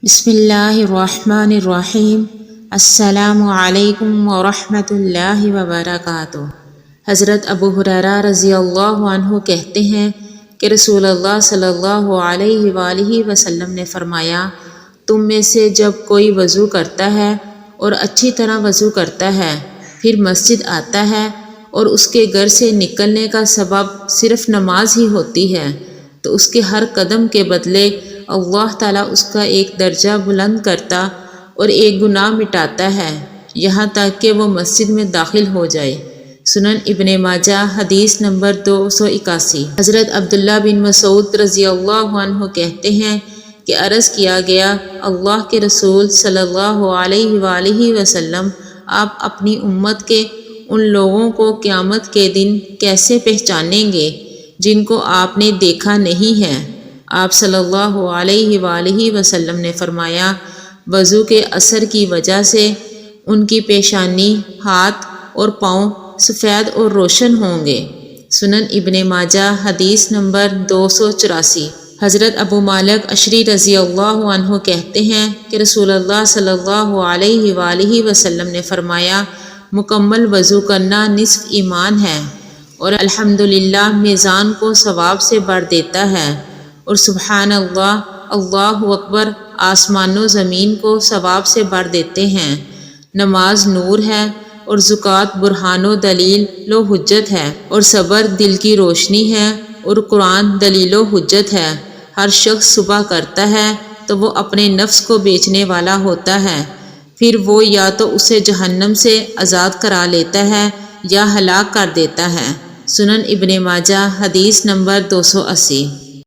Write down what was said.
بسم اللہ الرحمن الرحیم۔ السلام علیکم ورحمۃ اللہ وبرکاتہ۔ حضرت ابو ہریرہ رضی اللہ عنہ کہتے ہیں کہ رسول اللہ صلی اللہ علیہ وآلہ وسلم نے فرمایا، تم میں سے جب کوئی وضو کرتا ہے اور اچھی طرح وضو کرتا ہے، پھر مسجد آتا ہے اور اس کے گھر سے نکلنے کا سبب صرف نماز ہی ہوتی ہے، تو اس کے ہر قدم کے بدلے اللہ تعالیٰ اس کا ایک درجہ بلند کرتا اور ایک گناہ مٹاتا ہے، یہاں تک کہ وہ مسجد میں داخل ہو جائے۔ سنن ابن ماجہ حدیث نمبر 281۔ حضرت عبداللہ بن مسعود رضی اللہ عنہ کہتے ہیں کہ عرض کیا گیا، اللہ کے رسول صلی اللہ علیہ وآلہ وسلم، آپ اپنی امت کے ان لوگوں کو قیامت کے دن کیسے پہچانیں گے جن کو آپ نے دیکھا نہیں ہے؟ آپ صلی اللہ علیہ وآلہ وسلم نے فرمایا، وضو کے اثر کی وجہ سے ان کی پیشانی، ہاتھ اور پاؤں سفید اور روشن ہوں گے۔ سنن ابن ماجہ حدیث نمبر 284۔ حضرت ابو مالک اشعری رضی اللہ عنہ کہتے ہیں کہ رسول اللہ صلی اللہ علیہ وآلہ وسلم نے فرمایا، مکمل وضو کرنا نصف ایمان ہے، اور الحمدللہ میزان کو ثواب سے بھر دیتا ہے، اور سبحان اللہ، اللہ اکبر آسمان و زمین کو ثواب سے بھر دیتے ہیں۔ نماز نور ہے، اور زکوٰۃ برہان و دلیل و حجت ہے، اور صبر دل کی روشنی ہے، اور قرآن دلیل و حجت ہے۔ ہر شخص صبح کرتا ہے تو وہ اپنے نفس کو بیچنے والا ہوتا ہے، پھر وہ یا تو اسے جہنم سے آزاد کرا لیتا ہے یا ہلاک کر دیتا ہے۔ سنن ابن ماجہ حدیث نمبر 280۔